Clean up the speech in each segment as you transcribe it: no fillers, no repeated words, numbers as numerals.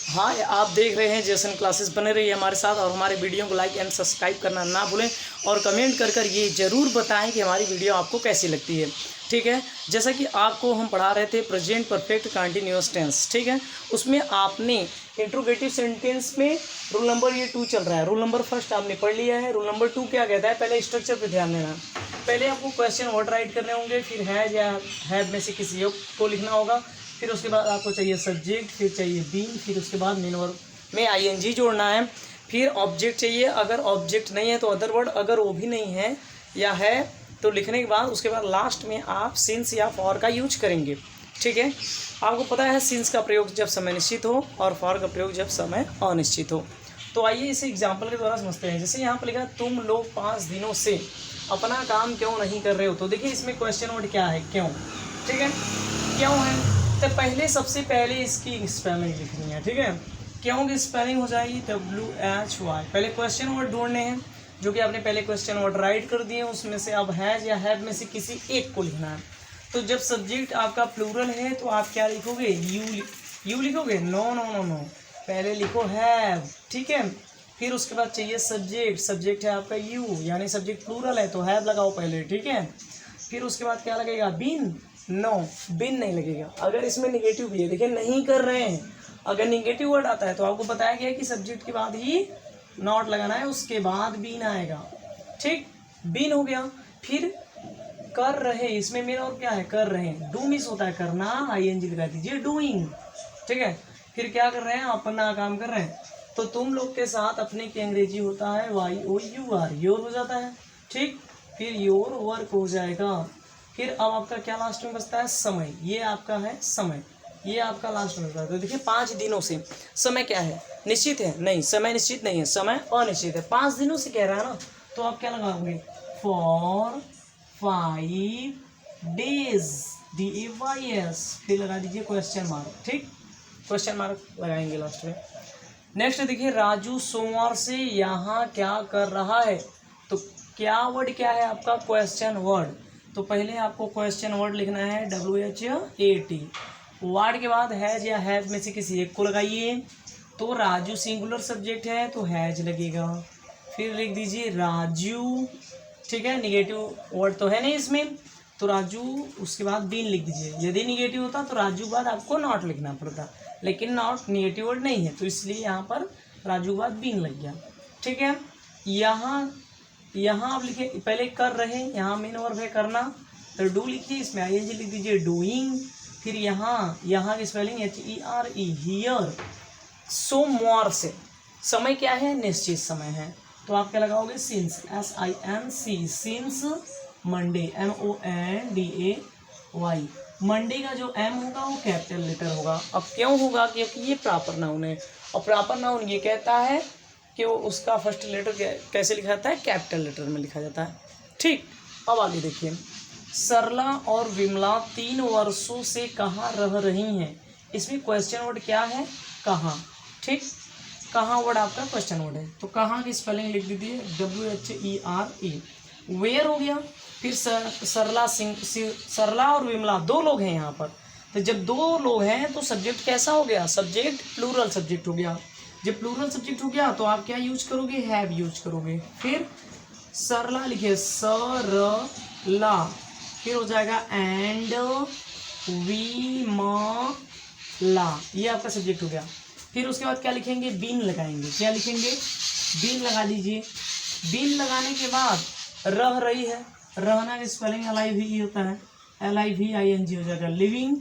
हाँ, आप देख रहे हैं जेसन क्लासेस। बने रहिए हमारे साथ और हमारे वीडियो को लाइक एंड सब्सक्राइब करना ना भूलें और कमेंट कर ये ज़रूर बताएं कि हमारी वीडियो आपको कैसी लगती है। ठीक है, जैसा कि आपको हम पढ़ा रहे थे प्रेजेंट परफेक्ट कंटिन्यूअस टेंस। ठीक है, उसमें आपने इंट्रोगेटिव सेंटेंस में रूल नंबर ये 2 चल रहा है। रूल नंबर फर्स्ट आपने पढ़ लिया है। रूल नंबर 2 क्या कहता है, पहले स्ट्रक्चर पर ध्यान देना। पहले आपको क्वेश्चन वर्ड राइट करने होंगे, फिर है या हैव में से किसी एक को लिखना होगा। फिर उसके बाद आपको चाहिए सब्जेक्ट, फिर चाहिए बीन, फिर उसके बाद मेन वर्ब में आईएनजी जोड़ना है। फिर ऑब्जेक्ट चाहिए, अगर ऑब्जेक्ट नहीं है तो अदर वर्ड, अगर वो भी नहीं है या है तो लिखने के बाद उसके बाद लास्ट में आप सिंस या फॉर का यूज करेंगे। ठीक है, आपको पता है सिंस का प्रयोग जब समय निश्चित हो और फॉर का प्रयोग जब समय अनिश्चित हो। तो आइए इसे एग्जाम्पल के द्वारा समझते हैं। जैसे यहाँ पर लिखा तुम लोग 5 दिनों से अपना काम क्यों नहीं कर रहे हो, तो देखिए इसमें क्वेश्चन वर्ड क्या है, क्यों। ठीक है, क्यों है तो पहले सबसे पहले इसकी स्पेलिंग लिखनी है। ठीक है, क्यों की स्पेलिंग हो जाएगी WHY। पहले क्वेश्चन वर्ड ढूंढने हैं जो कि आपने पहले क्वेश्चन वर्ड राइट कर दिए, उसमें से अब हैज या हैव में से किसी एक को लिखना है। तो जब सब्जेक्ट आपका प्लूरल है तो आप क्या लिखोगे, यू लिखोगे। नो नो नो नो, पहले लिखो हैव। ठीक है, फिर उसके बाद चाहिए सब्जेक्ट, सब्जेक्ट है आपका यू, यानी सब्जेक्ट प्लूरल है तो हैव लगाओ पहले। ठीक है, फिर उसके बाद क्या लगेगा, बिन। नो, बिन नहीं लगेगा। अगर इसमें निगेटिव भी है, देखिए नहीं कर रहे हैं, अगर निगेटिव वर्ड आता है तो आपको बताया गया कि सब्जेक्ट के बाद ही नॉट लगाना है, उसके बाद बीन आएगा। ठीक, बीन हो गया। फिर कर रहे, इसमें मेरा और क्या है, कर रहे हैं। डू मिस होता है करना, आईएनजी लगा दीजिए, डूइंग। ठीक है, फिर क्या कर रहे हैं, अपना काम कर रहे हैं। तो तुम लोग के साथ अपने की अंग्रेजी होता है YOUR, योर हो जाता है। ठीक, फिर योर वर्क हो जाएगा। फिर अब आपका क्या लास्ट में बचता है, समय। ये आपका है समय, ये आपका लास्ट में बचता है। तो देखिए 5 दिनों से, समय क्या है, निश्चित है, नहीं समय निश्चित नहीं है, समय अनिश्चित है। 5 दिनों से कह रहा है ना, तो आप क्या लगाओगे, फॉर 5 days, DAYS, फिर लगा दीजिए क्वेश्चन मार्क। ठीक, क्वेश्चन मार्क लगाएंगे लास्ट में। नेक्स्ट देखिए, राजू सोमवार से यहाँ क्या कर रहा है। तो क्या वर्ड क्या है आपका, क्वेश्चन वर्ड। तो पहले आपको क्वेश्चन वर्ड लिखना है WHAT। वर्ड के बाद हैज या हैव में से किसी एक को लगाइए। तो राजू सिंगुलर सब्जेक्ट है तो हैज लगेगा। फिर लिख दीजिए राजू। ठीक है, निगेटिव वर्ड तो है नहीं इसमें, तो राजू, उसके बाद बीन लिख दीजिए। यदि निगेटिव होता तो राजू बाद आपको नॉट लिखना पड़ता, लेकिन नॉट निगेटिव वर्ड नहीं है तो इसलिए यहाँ पर राजू बाद बीन लग गया। ठीक है, यहाँ आप लिखिए पहले कर रहे, यहाँ मेन वर्ब है करना, तो डू लिखिए, इसमें आईएनजी लिख दीजिए, डूइंग। फिर यहाँ की स्पेलिंग HERE, हियर। सोमवार से, समय क्या है, निश्चित समय है, तो आप क्या लगाओगे, since, SINC, since Monday, MONDAY। Monday का जो M होगा वो कैपिटल लेटर होगा। अब क्यों होगा, क्योंकि ये प्रॉपर नाउन है, और प्रॉपर नाउन ये कहता है कि वो उसका फर्स्ट लेटर कैसे लिखा जाता है, कैपिटल लेटर में लिखा जाता है। ठीक, अब आगे देखिए, सरला और विमला 3 वर्षों से कहाँ रह रही हैं। इसमें क्वेश्चन वर्ड क्या है, कहाँ। ठीक, कहाँ वर्ड आपका क्वेश्चन वर्ड है, तो कहाँ की स्पेलिंग लिख दीजिए, WHERE। वेयर हो गया। फिर सरला और विमला 2 लोग हैं यहाँ पर, तो जब 2 लोग हैं तो सब्जेक्ट कैसा हो गया, सब्जेक्ट प्लूरल सब्जेक्ट हो गया। जब प्लूरल सब्जेक्ट हो गया तो आप क्या यूज करोगे, हैव यूज करोगे। फिर सरला लिखिए, सरला, फिर हो जाएगा एंड विमला, ये आपका सब्जेक्ट हो गया। फिर उसके बाद क्या लिखेंगे, बीन लगाएंगे। क्या लिखेंगे, बीन लगा दीजिए। बीन लगाने के बाद रह रही है, रहना की स्पेलिंग LIVE होता है, LIVING हो जाएगा, लिविंग।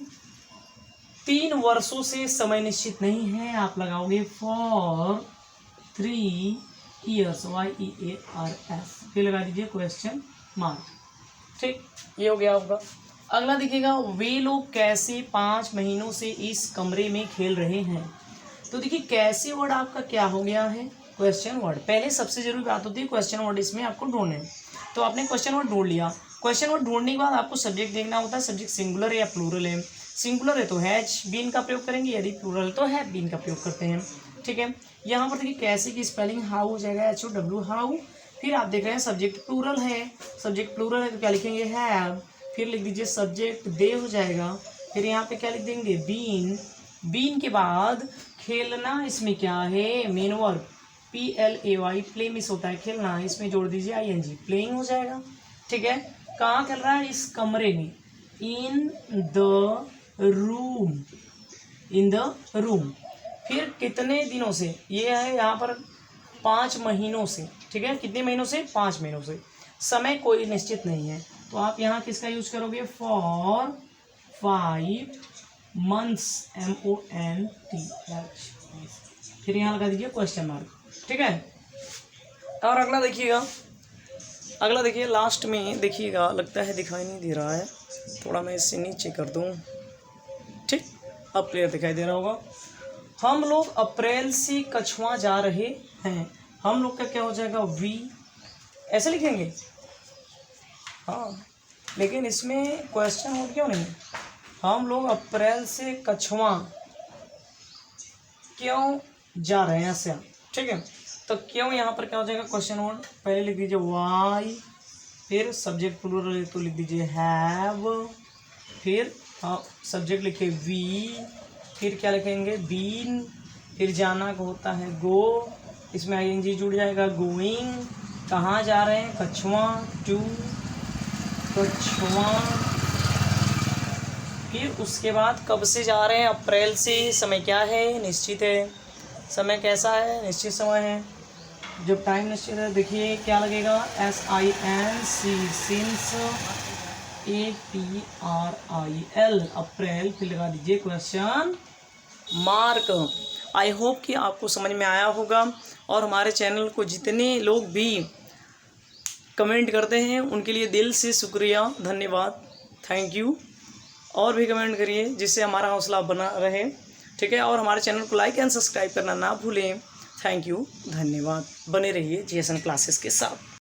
3 वर्षों से समय निश्चित नहीं है, आप लगाओगे फॉर 3 years, YEARS, फिर लगा दीजिए क्वेश्चन मार्क। ठीक, ये हो गया आपका। अगला देखिएगा, वे लोग कैसे 5 महीनों से इस कमरे में खेल रहे हैं। तो देखिए कैसे वर्ड आपका क्या हो गया है, क्वेश्चन वर्ड। पहले सबसे जरूरी बात होती है क्वेश्चन वर्ड, इसमें आपको ढूंढने। तो आपने क्वेश्चन वर्ड ढूंढ लिया। क्वेश्चन वर्ड ढूंढने के बाद आपको सब्जेक्ट देखना होता है, सब्जेक्ट सिंगुलर है या प्लूरल है। सिंगुलर है तो हैज बीन का प्रयोग करेंगे, यदि प्लूरल है तो हैव बीन का प्रयोग करते हैं। ठीक है, यहाँ पर देखिए कैसे की स्पेलिंग हाउ हो जाएगा, HOW, हाउ। फिर आप देख रहे हैं सब्जेक्ट प्लूरल है, सब्जेक्ट प्लूरल है तो क्या लिखेंगे, हैव। फिर लिख दीजिए सब्जेक्ट दे हो जाएगा। फिर यहाँ पे क्या लिख देंगे, बीन। बीन के बाद खेलना इसमें क्या है, main verb PLAY, play miss होता है खेलना, इसमें जोड़ दीजिए ING, प्लेइंग हो जाएगा। ठीक है, कहाँ खेल रहा है, इस कमरे में, in the room, in the room. फिर कितने दिनों से, ये है यहाँ पर 5 महीनों से। ठीक है, कितने महीनों से, 5 महीनों से। समय कोई निश्चित नहीं है, तो आप यहाँ किसका यूज करोगे, फॉर 5 मंथ्स, MONTH, फिर यहाँ लगा दीजिए क्वेश्चन मार्क। ठीक है, और अगला देखिएगा, अगला देखिए लास्ट में देखिएगा, लगता है दिखाई नहीं दे रहा है, थोड़ा मैं इससे नीचे कर दूँ। ठीक, अब क्लियर दिखाई दे रहा होगा। हम लोग अप्रैल से कछुआ जा रहे हैं, हम लोग का क्या हो जाएगा, वी, ऐसे लिखेंगे। हाँ, लेकिन इसमें क्वेश्चन हो क्यों नहीं, हम लोग अप्रैल से कछुआ क्यों जा रहे हैं ऐसे। ठीक है, तो क्यों यहाँ पर क्या हो जाएगा, क्वेश्चन वर्ड, पहले लिख दीजिए वाई, फिर सब्जेक्ट प्लूरल तो लिख दीजिए हैव, फिर सब्जेक्ट लिखे वी, फिर क्या लिखेंगे, बीन, फिर जाना को होता है गो, इसमें ING जुड़ जाएगा, गोइंग, कहाँ जा रहे हैं, कछुआ, टू, कछुआ, फिर उसके बाद कब से जा रहे हैं, अप्रैल से, समय क्या है, निश्चित है, समय कैसा है, निश्चित समय है, जब टाइम निश्चित है देखिए क्या लगेगा, SINC, सिंस, APRIL, अप्रैल, फिर लगा दीजिए क्वेश्चन मार्क। आई होप कि आपको समझ में आया होगा, और हमारे चैनल को जितने लोग भी कमेंट करते हैं उनके लिए दिल से शुक्रिया, धन्यवाद, थैंक यू। और भी कमेंट करिए जिससे हमारा हौसला बना रहे। ठीक है, और हमारे चैनल को लाइक एंड सब्सक्राइब करना ना भूलें। थैंक यू, धन्यवाद, बने रहिए GSN क्लासेस के साथ।